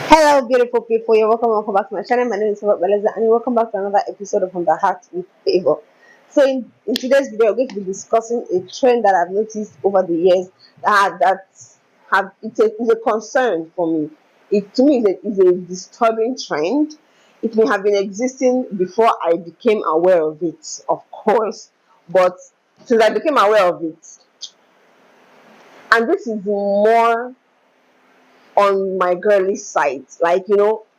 Hello, beautiful people. You're welcome back to my channel. My name is Robert Beleza, and welcome back to another episode of From the Heart with Favor. So, in today's video, we're going to be discussing a trend that I've noticed over the years it's a concern for me. It to me is a disturbing trend. It may have been existing before I became aware of it, of course, but since I became aware of it, and this is more on my girly side. Like,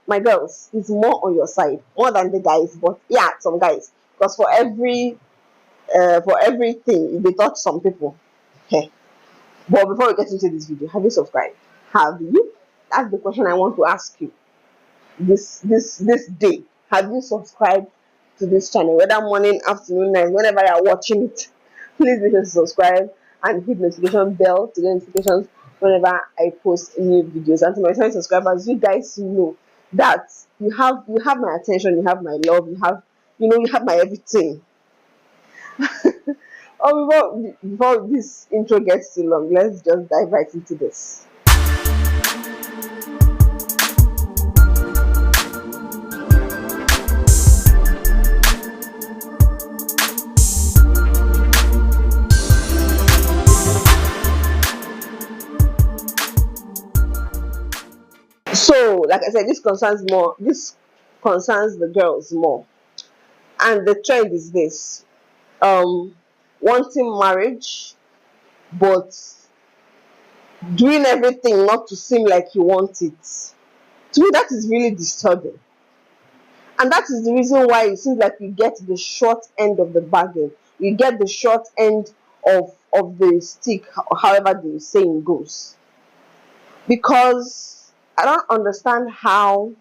my girls, it's more on your side, more than the guys, but yeah, some guys. Because for everything, they touch some people. Okay. But before we get into this video, have you subscribed? Have you? That's the question I want to ask you this day. Have you subscribed to this channel? Whether morning, afternoon, night, whenever you're watching it, please be sure to subscribe and hit notification bell to get notifications whenever I post new videos. And to my returning subscribers, you guys know that you have my attention, you have my love, you have my everything. Oh, before this intro gets too long, let's just dive right into this. So, like I said, this concerns the girls more. And the trend is this: um wanting marriage, but doing everything not to seem like you want it. To me, that is really disturbing. And that is the reason why it seems like we get the short end of the bargain. We get the short end of the stick, however the saying goes. Because I don't understand how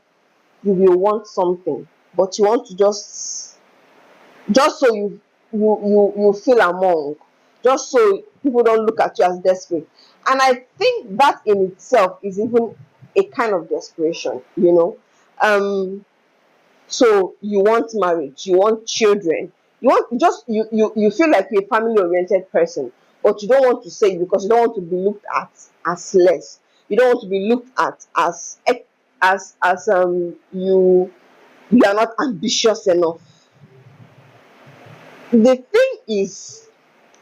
you will want something, but you want to just so you feel among, just so people don't look at you as desperate. And I think that in itself is even a kind of desperation. So you want marriage, you want children, you feel like you're a family oriented person, but you don't want to say it because you don't want to be looked at as less. You don't want to be looked at as you are not ambitious enough. The thing is,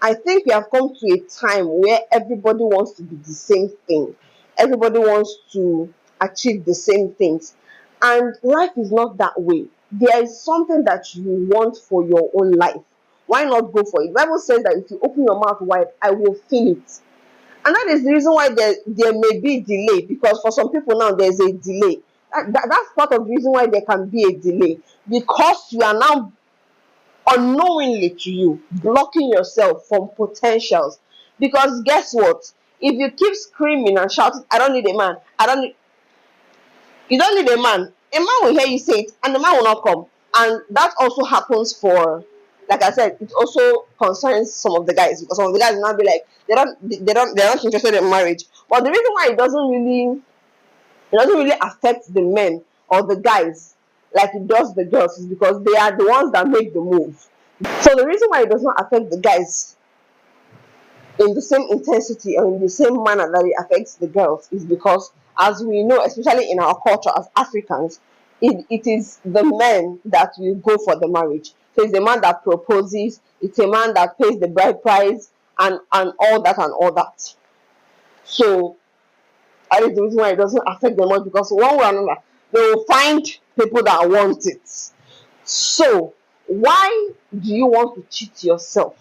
I think we have come to a time where everybody wants to be the same thing. Everybody wants to achieve the same things. And life is not that way. There is something that you want for your own life. Why not go for it? The Bible says that if you open your mouth wide, I will fill it. And that is the reason why there may be delay, because for some people now there's a delay. That's part of the reason why there can be a delay, because you are now unknowingly to you blocking yourself from potentials. Because guess what, if you keep screaming and shouting, I don't need a man, you don't need a man will hear you say it and the man will not come. And that also happens for, like I said, it also concerns some of the guys, because some of the guys will not be like, they're not interested in marriage. But the reason why it doesn't really affect the men or the guys like it does the girls is because they are the ones that make the move. So the reason why it does not affect the guys in the same intensity or in the same manner that it affects the girls is because, as we know, especially in our culture as Africans, it is the men that will go for the marriage. So it's the man that proposes, it's a man that pays the bride price, and all that and all that. So that is the reason why it doesn't affect them much, because one way or another they will find people that want it. So why do you want to cheat yourself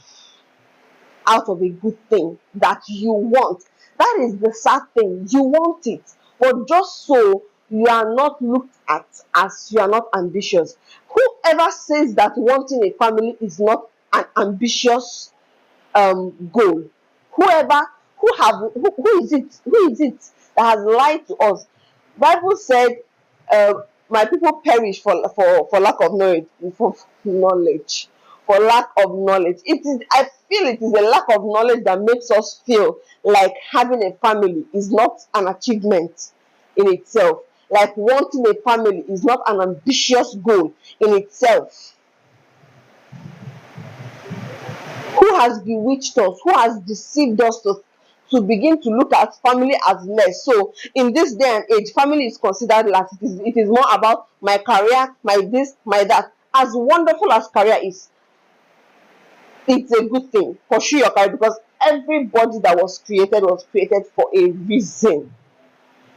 out of a good thing that you want? That is the sad thing. You want it, but just so you are not looked at as you are not ambitious. Whoever says that wanting a family is not an ambitious goal, whoever who is it that has lied to us? Bible said, uh, my people perish for lack of knowledge, for lack of knowledge. It is, I feel it is a lack of knowledge that makes us feel like having a family is not an achievement in itself, like wanting a family is not an ambitious goal in itself. Who has bewitched us, who has deceived us to begin to look at family as less. So in this day and age, family is considered less. It is more about my career, my this, my that. As wonderful as career is, it's a good thing. Pursue your career, because everybody that was created for a reason.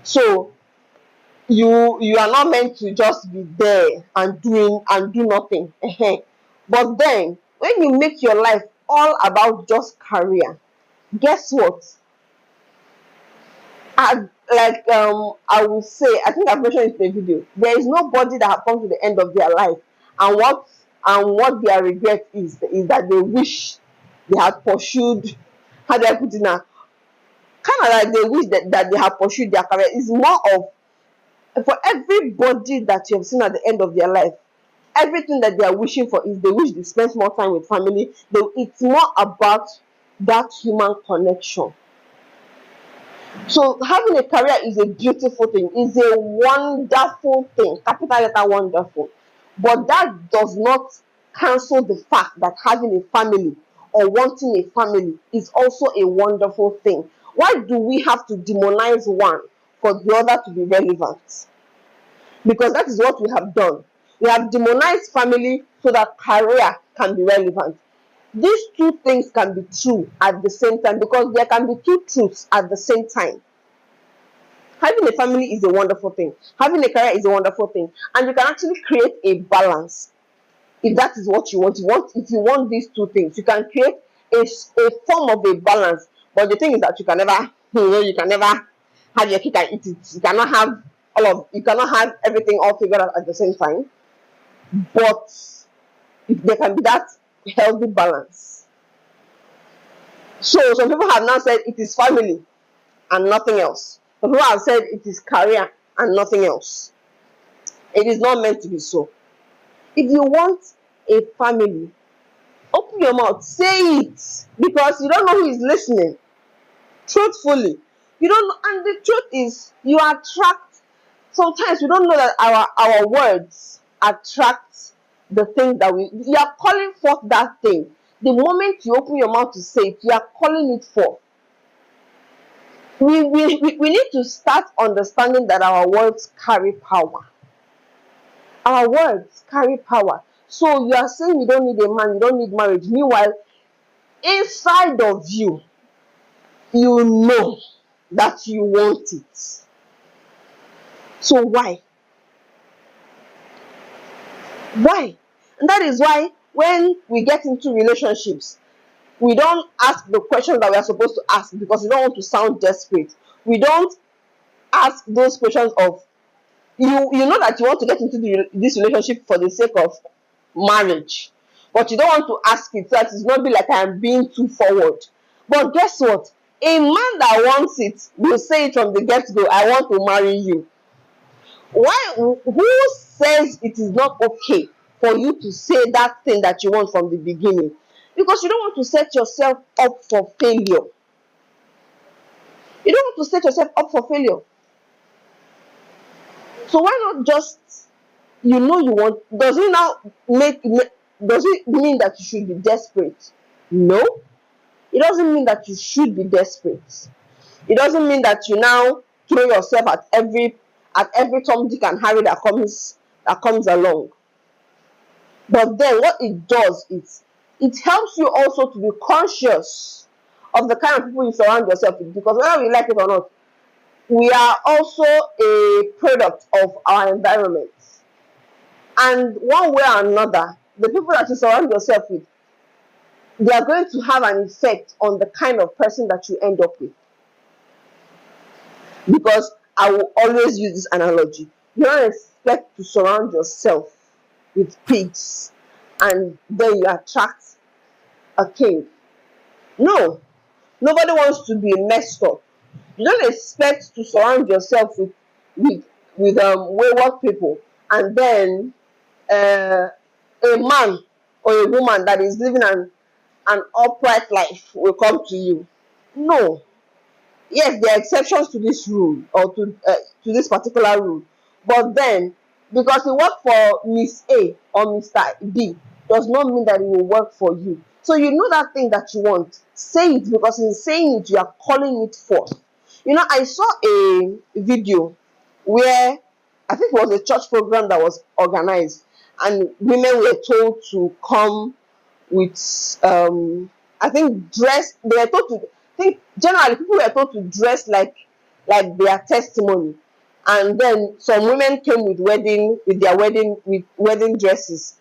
So you are not meant to just be there and do nothing. But then when you make your life all about just career, guess what? I will say, I think I've mentioned it in the video, there is nobody that have come to the end of their life and what their regret is that they wish they had pursued, how do I put it now, kind of like they wish that they have pursued their career. It's more of, for everybody that you have seen at the end of their life, everything that they are wishing for is they wish they spent more time with family. It's more about that human connection. So having a career is a beautiful thing, is a wonderful thing, capital letter wonderful. But that does not cancel the fact that having a family or wanting a family is also a wonderful thing. Why do we have to demonize one for the other to be relevant? Because that is what we have done. We have demonized family so that career can be relevant. These two things can be true at the same time, because there can be two truths at the same time. Having a family is a wonderful thing. Having a career is a wonderful thing. And you can actually create a balance if that is what you want. If you want these two things, you can create a form of a balance. But the thing is that you can never, you can never have your cake and eat it. You cannot have everything all figured out at the same time. But if there can be that healthy balance. So some people have now said it is family and nothing else. Some people have said it is career and nothing else. It is not meant to be so. If you want a family, open your mouth, say it, because you don't know who is listening. Truthfully, you don't know, and the truth is, you attract. Sometimes we don't know that our words attract the thing that you are calling forth that thing. The moment you open your mouth to say it, you are calling it forth. We need to start understanding that our words carry power. Our words carry power. So you are saying you don't need a man, you don't need marriage. Meanwhile, inside of you, you know that you want it. So why? Why? And that is why when we get into relationships, we don't ask the questions that we are supposed to ask, because we don't want to sound desperate. We don't ask those questions of, you know that you want to get into this relationship for the sake of marriage, but you don't want to ask it so that it's not be like I am being too forward. But guess what? A man that wants it will say it from the get-go, I want to marry you. Why? Who says it is not okay for you to say that thing that you want from the beginning? Because you don't want to set yourself up for failure. You don't want to set yourself up for failure. So why not just, you want? Does it mean that you should be desperate? No. It doesn't mean that you should be desperate. It doesn't mean that you now throw yourself at every Tom, Dick, and Harry that comes along. But then what it does is it helps you also to be conscious of the kind of people you surround yourself with, because whether we like it or not, we are also a product of our environment. And one way or another, the people that you surround yourself with, they are going to have an effect on the kind of person that you end up with. Because I will always use this analogy. You don't expect to surround yourself with pigs and then you attract a king. No. Nobody wants to be messed up. You don't expect to surround yourself with wayward people and then a man or a woman that is living an upright life will come to you. No. Yes, there are exceptions to this rule, or to this particular rule, but then because it worked for Miss A or Mr. B does not mean that it will work for you. So you know that thing that you want, say it, because in saying it, you are calling it forth. I saw a video where I think it was a church program that was organized, and women were told to come with I think dress. They were told to, I think generally people were told to dress like their testimony, and then some women came with wedding dresses,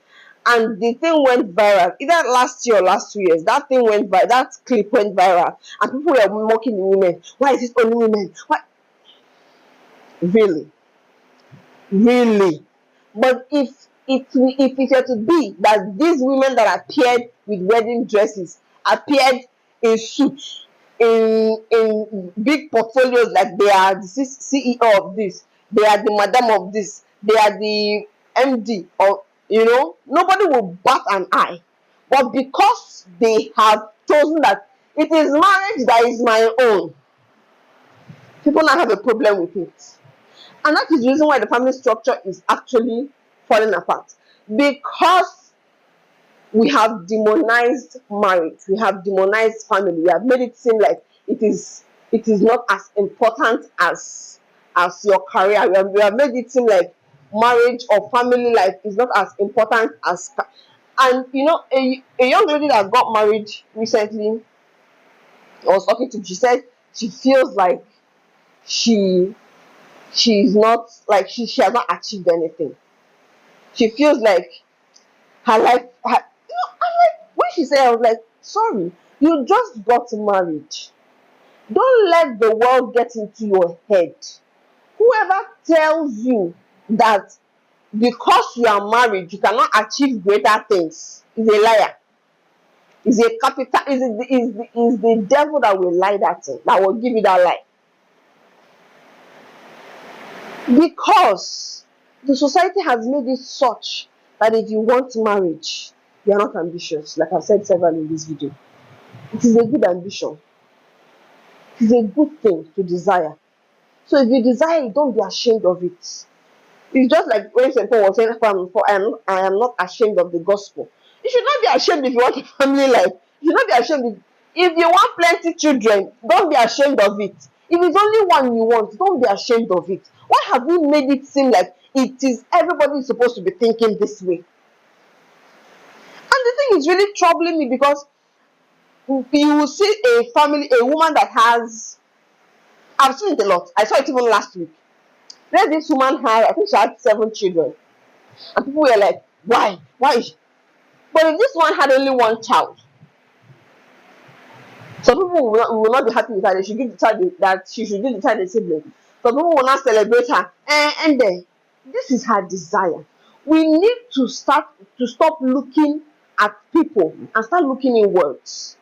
and the thing went viral. Either last year or last 2 years, that thing went viral. That clip went viral, and people were mocking the women. Why is it only women? Why? Really, really. But if it were to be that these women that appeared with wedding dresses appeared in suits, in big portfolios, like they are the CEO of this, they are the madam of this, they are the MD, or nobody will bat an eye. But because they have chosen that it is marriage that is my own, people now have a problem with it. And that is the reason why the family structure is actually falling apart, because we have demonized marriage, we have demonized family, we have made it seem like it is not as important as your career. We have made it seem like marriage or family life is not as important as and a young lady that got married recently, I was talking to, she said she feels like she's not, like she has not achieved anything. She feels like her life I'm like, when she said, I was like, sorry, you just got married. Don't let the world get into your head. Whoever tells you that because you are married you cannot achieve greater things is a liar. Is a capital is the devil that will lie that thing, that will give you that lie. Because the society has made it such that if you want marriage, you are not ambitious. Like I've said several in this video, it is a good ambition. It is a good thing to desire. So if you desire it, don't be ashamed of it. It's just like when St. Paul was saying, I am not ashamed of the gospel. You should not be ashamed if you want a family life. You should not be ashamed if you want plenty children. Don't be ashamed of it. If it's only one you want, don't be ashamed of it. Why have we made it seem like it is everybody is supposed to be thinking this way? And the thing is really troubling me, because you will see a woman that has, I've seen it a lot. I saw it even last week. Where this woman had, I think she had 7 children. And people were like, why? Why? But if this one had only 1 child, some people will not be happy with her. They should give the child that she should give the child a sibling. Some people will not celebrate her. And then this is her desire. We need to stop looking at people and start looking inwards.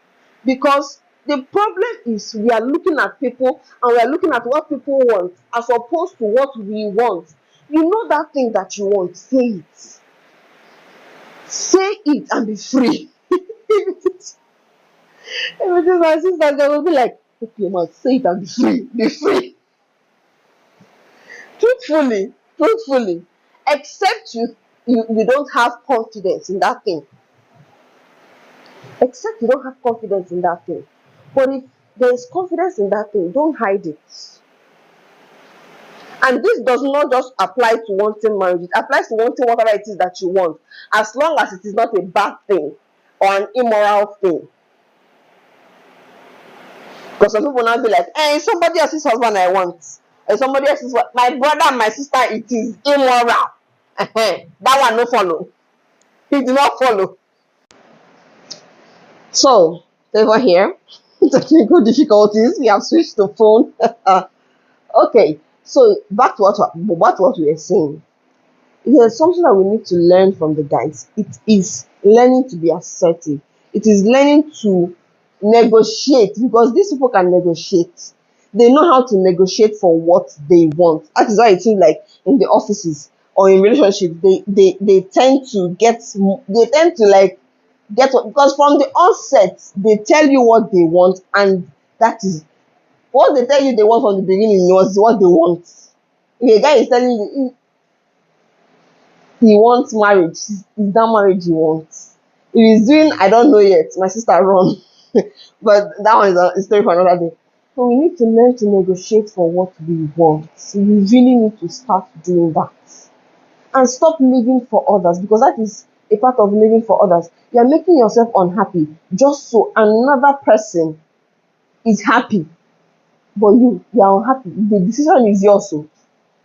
Because the problem is we are looking at people and we are looking at what people want as opposed to what we want. You know that thing that you want, say it. Say it and be free. If it is my sister, they will be like, okay, man, say it and be free. Be free. Truthfully. Except you don't have confidence in that thing. Except you don't have confidence in that thing. But if there is confidence in that thing, don't hide it. And this does not just apply to wanting marriage. It applies to wanting whatever it is that you want, as long as it is not a bad thing or an immoral thing. Because some people now be like, it's somebody else's husband I want. And somebody else's, my brother and my sister, it is immoral. That one no follow. It did not follow. So, over here, technical difficulties. We have switched the phone. Okay, so back to what we were saying. There's something that we need to learn from the guys. It is learning to be assertive. It is learning to negotiate, because these people can negotiate. They know how to negotiate for what they want. That is why it seems like in the offices or in relationships, they tend to like get what, because from the onset they tell you what they want, and that is what they tell you they want from the beginning was what they want. If a guy is telling you he wants marriage, is that marriage he wants? If he's doing, I don't know yet, my sister run. But that one is a story for another day. So we need to learn to negotiate for what we want. So we really need to start doing that. And stop living for others, because that is a part of living for others. You are making yourself unhappy just so another person is happy, but you are unhappy. The decision is yours, so,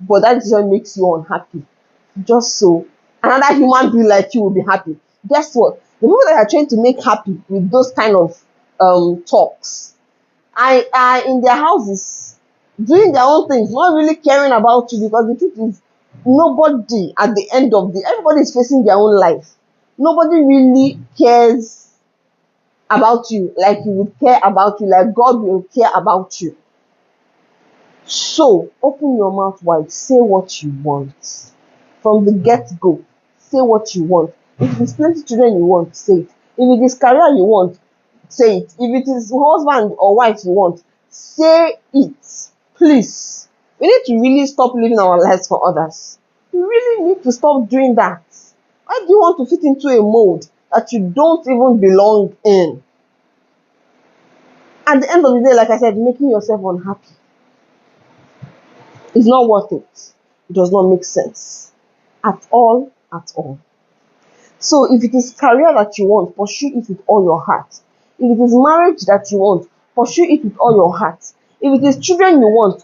but that decision makes you unhappy just so another human being like you will be happy. Guess what? The people that are trying to make happy with those kind of talks are in their houses doing their own things, not really caring about you, because the truth is nobody at the end of the everybody is facing their own life. Nobody really cares about you like you would care about you, like God will care about you. So open your mouth wide, say what you want from the get-go. Say what you want. If it is plenty children you want, say it. If it is career you want, say it. If it is husband or wife you want, say it. Please. We need to really stop living our lives for others. We really need to stop doing that. Why do you want to fit into a mold that you don't even belong in? At the end of the day, like I said, making yourself unhappy is not worth it. It does not make sense. At all, at all. So if it is career that you want, pursue it with all your heart. If it is marriage that you want, pursue it with all your heart. If it is children you want,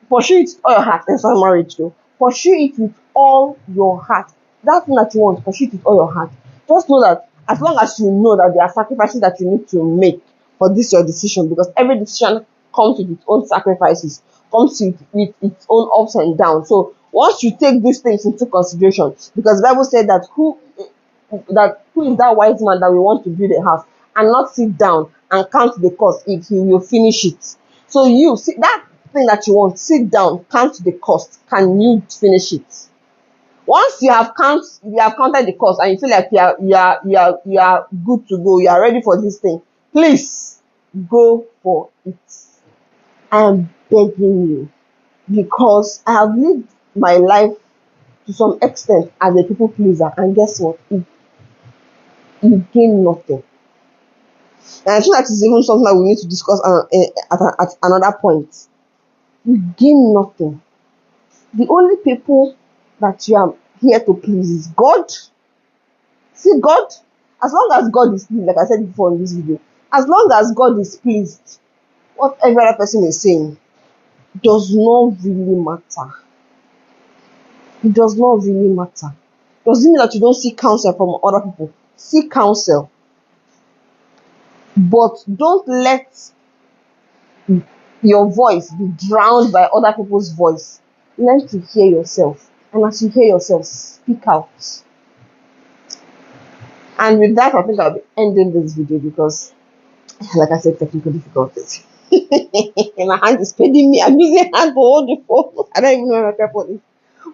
pursue it with all your heart. That's not marriage though. Pursue it with all your heart. That thing that you want, pursue it with all your heart. Just know that as long as you know that there are sacrifices that you need to make for this your decision, because every decision comes with its own sacrifices, comes with its own ups and downs. So once you take these things into consideration, because the Bible said that who is that wise man that we want to build a house and not sit down and count the cost if he will finish it. So you see that thing that you want, sit down, count the cost. Can you finish it? Once you have counted the cost and you feel like you are good to go, you are ready for this thing, please go for it. I am begging you, because I have lived my life to some extent as a people pleaser, and guess what? You gain nothing. And I think that is even something that we need to discuss at another point. You gain nothing. The only people that you are here to please is God. See, God, as long as God is pleased, like I said before in this video, as long as God is pleased, what every other person is saying does not really matter. It does not really matter. Doesn't mean that you don't seek counsel from other people. Seek counsel. But don't let your voice be drowned by other people's voice. Learn to hear yourself. And as you hear yourself, speak out. And with that, I think I'll be ending this video because, like I said, technical difficulties. My hand is paining me. I'm using hand to hold the phone. I don't even know how to put it.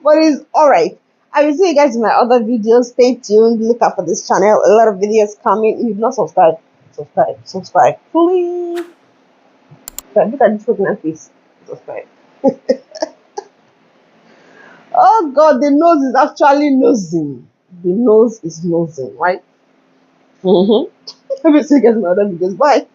But it's alright. I will see you guys in my other videos. Stay tuned. Look out for this channel. A lot of videos coming. If you've not subscribed, subscribe. Please. Look at this pregnant face. Subscribe. Oh God, the nose is actually nosing. The nose is nosing, right? Let me see you guys in my other videos. Bye.